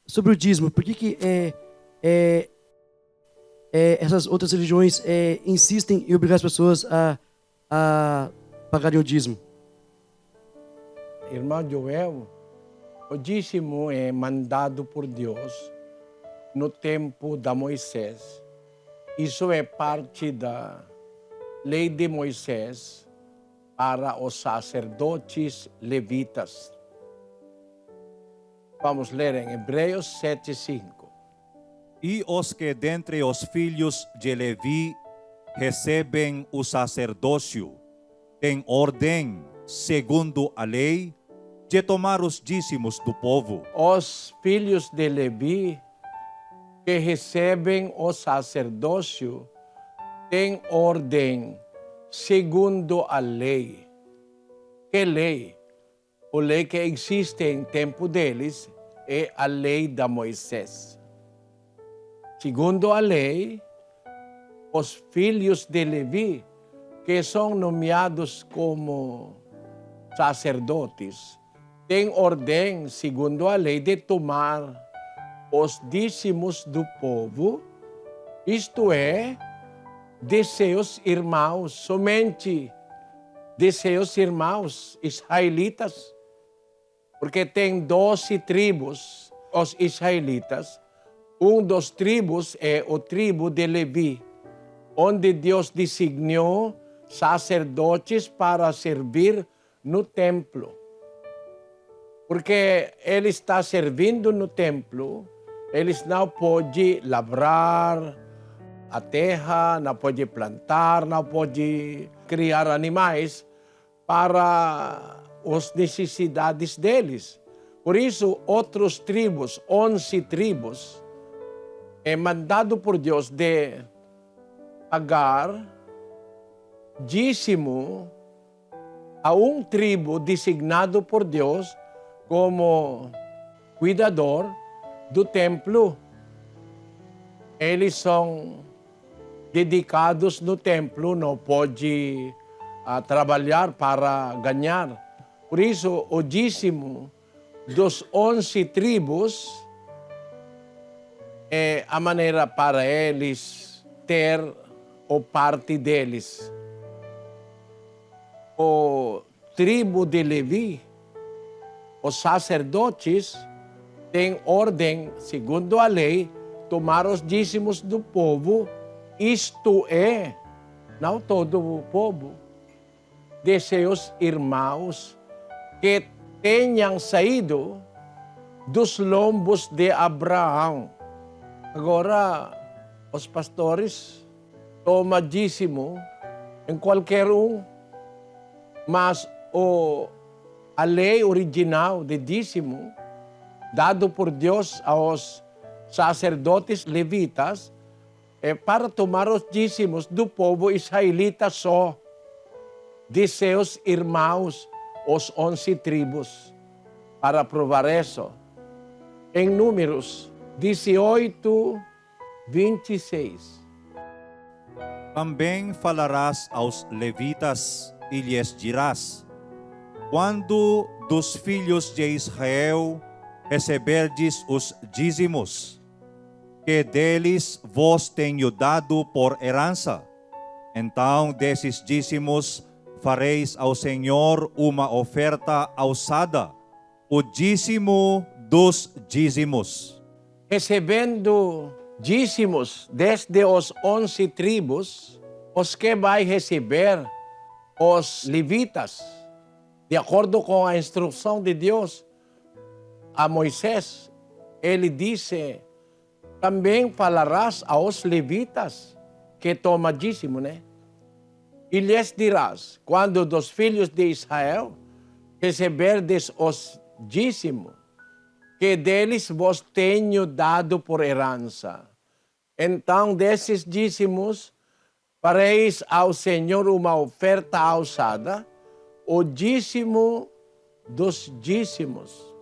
Sobre o dízimo, por que essas outras religiões insistem em obrigar as pessoas a pagarem o dízimo? Irmão Joel, o dízimo é mandado por Deus no tempo de Moisés. Isso é parte da lei de Moisés para os sacerdotes levitas. Vamos ler em Hebreus 7:5. E os que dentre os filhos de Levi recebem o sacerdócio, têm ordem, segundo a lei, de tomar os dízimos do povo. Os filhos de Levi que recebem o sacerdócio têm ordem, segundo a lei. Que lei? A lei que existe em tempo deles é a lei de Moisés. Segundo a lei, os filhos de Levi, que são nomeados como sacerdotes, têm ordem, segundo a lei, de tomar os dízimos do povo, isto é, de seus irmãos, somente de seus irmãos israelitas, porque tem 12 tribos, os israelitas. Um dos tribos é o tribo de Levi, onde Deus designou sacerdotes para servir no templo. Porque ele está servindo no templo, eles não podem lavrar a terra, não podem plantar, não podem criar animais para as necessidades deles. Por isso, outros tribos, 11 tribos, é mandado por Deus de pagar dízimo a um tribo designado por Deus como cuidador do templo. Eles são dedicados no templo, não podem trabalhar para ganhar. Por isso, o dízimo dos 11 tribos é a maneira para eles ter o parte deles. O tribo de Levi, os sacerdotes, têm ordem, segundo a lei, tomar os dízimos do povo, isto é, não todo o povo, de seus irmãos que tenham saído dos lombos de Abraão. Agora, os pastores tomam dízimo em qualquer um, mas a lei original de dízimo, dado por Deus aos sacerdotes levitas, é para tomar os dízimos do povo israelita só, de seus irmãos, os 11 tribos. Para provar isso, em Números 18:26. Também falarás aos levitas e lhes dirás: quando dos filhos de Israel receberdes os dízimos, que deles vos tenho dado por herança, então desses dízimos fareis ao Senhor uma oferta alçada, o dízimo dos dízimos. Recebendo dízimos desde os 11 tribos, os que vai receber os levitas, de acordo com a instrução de Deus a Moisés, ele disse, também falarás aos levitas que tomam dízimo, né? E lhes dirás, quando dos filhos de Israel receberdes os dízimos, que deles vos tenho dado por herança. Então, desses dízimos, fareis ao Senhor uma oferta alçada, o dízimo dos dízimos.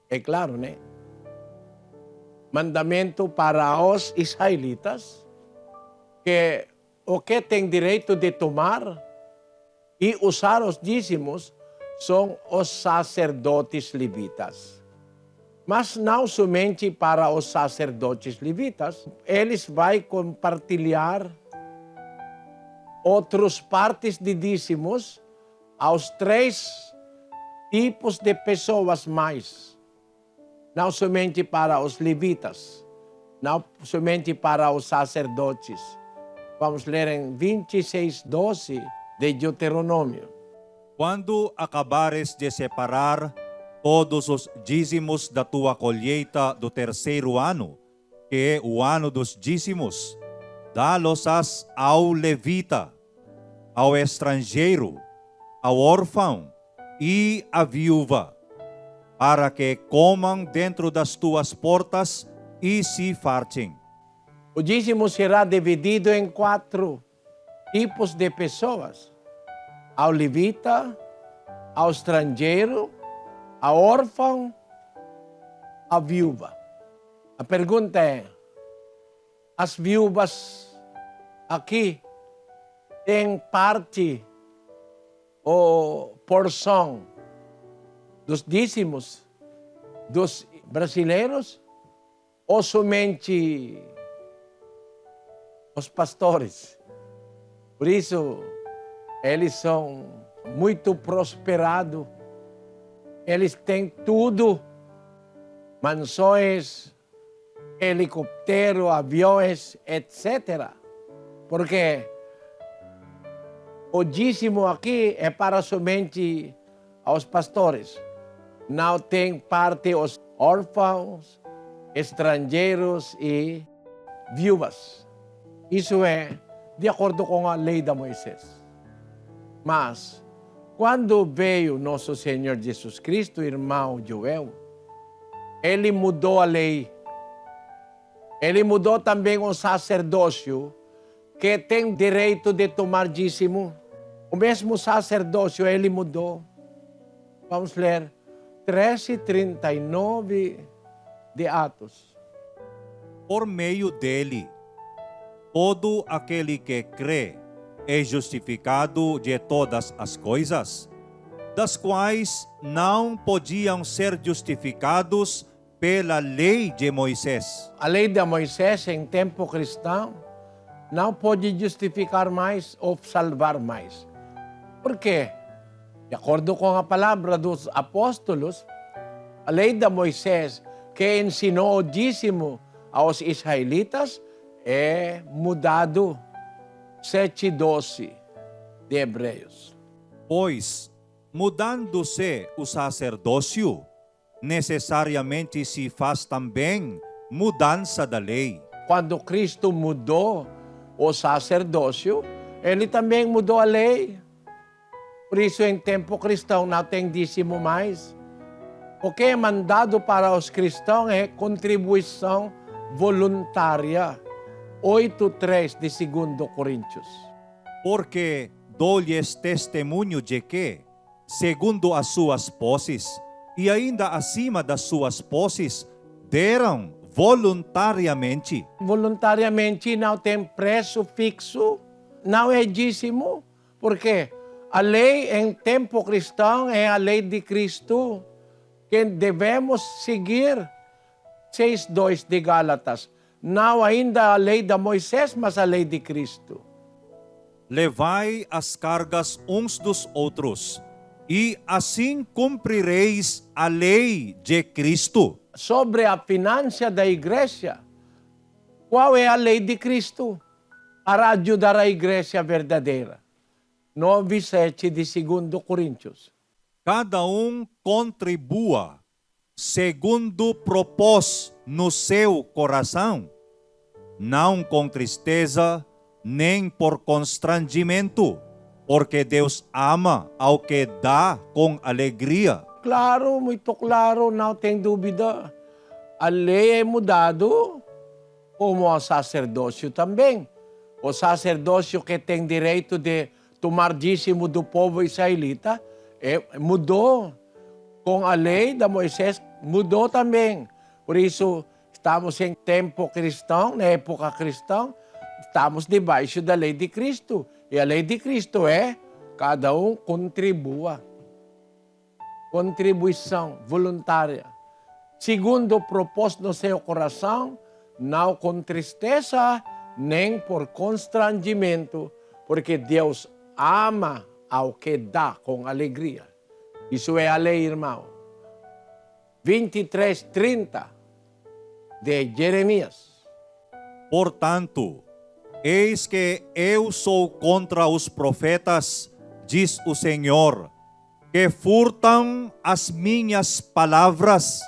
É claro, né? Mandamento para os israelitas, que o que tem direito de tomar e usar os dízimos são os sacerdotes levitas. Mas não somente para os sacerdotes levitas, eles vão compartilhar outras partes de dízimos aos 3 tipos de pessoas mais. Não somente para os levitas, não somente para os sacerdotes. Vamos ler em 26:12 de Deuteronômio. Quando acabares de separar todos os dízimos da tua colheita do terceiro ano, que é o ano dos dízimos, dá-los-ás ao levita, ao estrangeiro, ao órfão e à viúva, para que comam dentro das tuas portas e se fartem. O dízimo será dividido em 4 tipos de pessoas: ao levita, ao estrangeiro, ao órfão, à viúva. A pergunta é: as viúvas aqui têm parte ou porção dos dízimos dos brasileiros ou somente os pastores? Por isso, eles são muito prosperados. Eles têm tudo: mansões, helicóptero, aviões, etc. Porque o dízimo aqui é para somente aos pastores. Não tem parte os órfãos, estrangeiros e viúvas. Isso é de acordo com a lei de Moisés. Mas, quando veio nosso Senhor Jesus Cristo, irmão Joel, ele mudou a lei. Ele mudou também o sacerdócio, que tem direito de tomar dízimo. O mesmo sacerdócio ele mudou. Vamos ler 13:39 de Atos. Por meio dele, todo aquele que crê é justificado de todas as coisas, das quais não podiam ser justificados pela lei de Moisés. A lei de Moisés, em tempo cristão, não pode justificar mais ou salvar mais. Por quê? De acordo com a palavra dos apóstolos, a lei de Moisés, que ensinou o dízimo aos israelitas, é mudado 7:12 de Hebreus. Pois, mudando-se o sacerdócio, necessariamente se faz também mudança da lei. Quando Cristo mudou o sacerdócio, ele também mudou a lei. Por isso, em tempo cristão, não tem dízimo mais. O que é mandado para os cristãos é contribuição voluntária. 8:3 de 2 Coríntios. Porque dou-lhes testemunho de que, segundo as suas posses, e ainda acima das suas posses, deram voluntariamente. Voluntariamente não tem preço fixo, não é dízimo, porque a lei em tempo cristão é a lei de Cristo, que devemos seguir. 6:2 de Gálatas. Não ainda a lei de Moisés, mas a lei de Cristo. Levai as cargas uns dos outros, e assim cumprireis a lei de Cristo. Sobre a finança da igreja, qual é a lei de Cristo para ajudar a igreja verdadeira? 9:7 de 2 Coríntios. Cada contribua segundo propôs no seu coração, não com tristeza, nem por constrangimento, porque Deus ama ao que dá com alegria. Claro, muito claro, não tem dúvida. A lei é mudado, como o sacerdócio também. O sacerdócio que tem direito de tomar dízimo do povo israelita, mudou. Com a lei de Moisés, mudou também. Por isso, estamos em tempo cristão, na época cristã, estamos debaixo da lei de Cristo. E a lei de Cristo é Cada um contribua. Contribuição voluntária. Segundo o propósito no seu coração, não com tristeza, nem por constrangimento, porque Deus ama ao que dá com alegria. Isso é a lei, irmão. 23:30 de Jeremias. Portanto, eis que eu sou contra os profetas, diz o Senhor, que furtam as minhas palavras,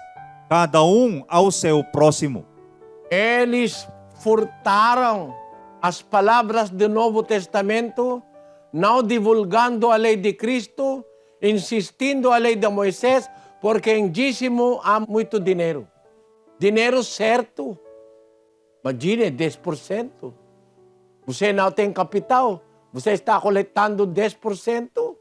cada um ao seu próximo. Eles furtaram as palavras do Novo Testamento, não divulgando a lei de Cristo, insistindo a lei de Moisés, porque em dízimo há muito dinheiro. Dinheiro certo. Imagine, 10%. Você não tem capital, você está coletando 10%.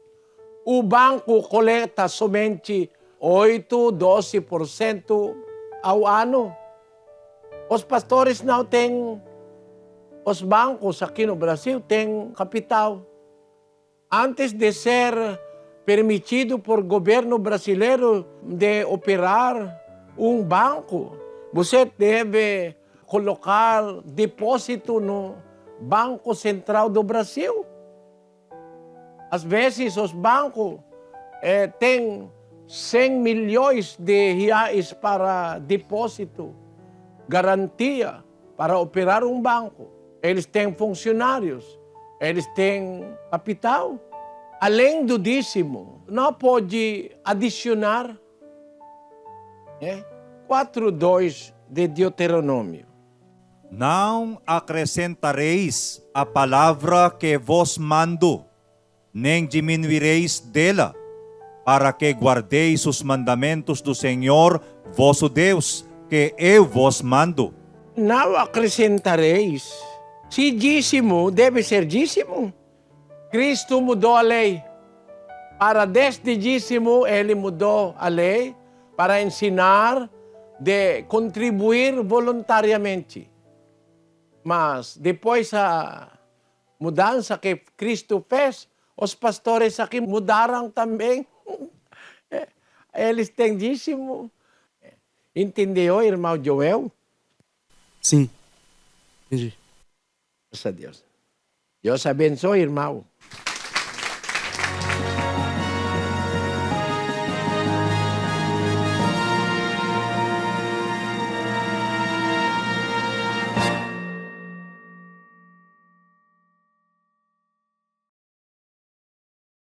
O banco coleta somente 8, 12% ao ano. Os pastores não têm, os bancos aqui no Brasil têm capital. Antes de ser permitido por governo brasileiro de operar um banco, você deve colocar depósito no Banco Central do Brasil. Às vezes os bancos têm 100 milhões de reais para depósito, garantia para operar um banco. Eles têm funcionários, eles têm capital. Além do dízimo, não pode adicionar. 4:2 de Deuteronômio. Não acrescentareis a palavra que vos mando, nem diminuireis dela, para que guardeis os mandamentos do Senhor, vosso Deus, que eu vos mando. Não acrescentareis. Se dízimo, deve ser dízimo. Cristo mudou a lei. Para desde dízimo, Ele mudou a lei para ensinar de contribuir voluntariamente. Mas depois a mudança que Cristo fez, os pastores aqui mudaram também. Eles têm dízimo. Entendeu, irmão Joel? Sim. Entendi. Graças a Deus. Deus abençoe, irmão.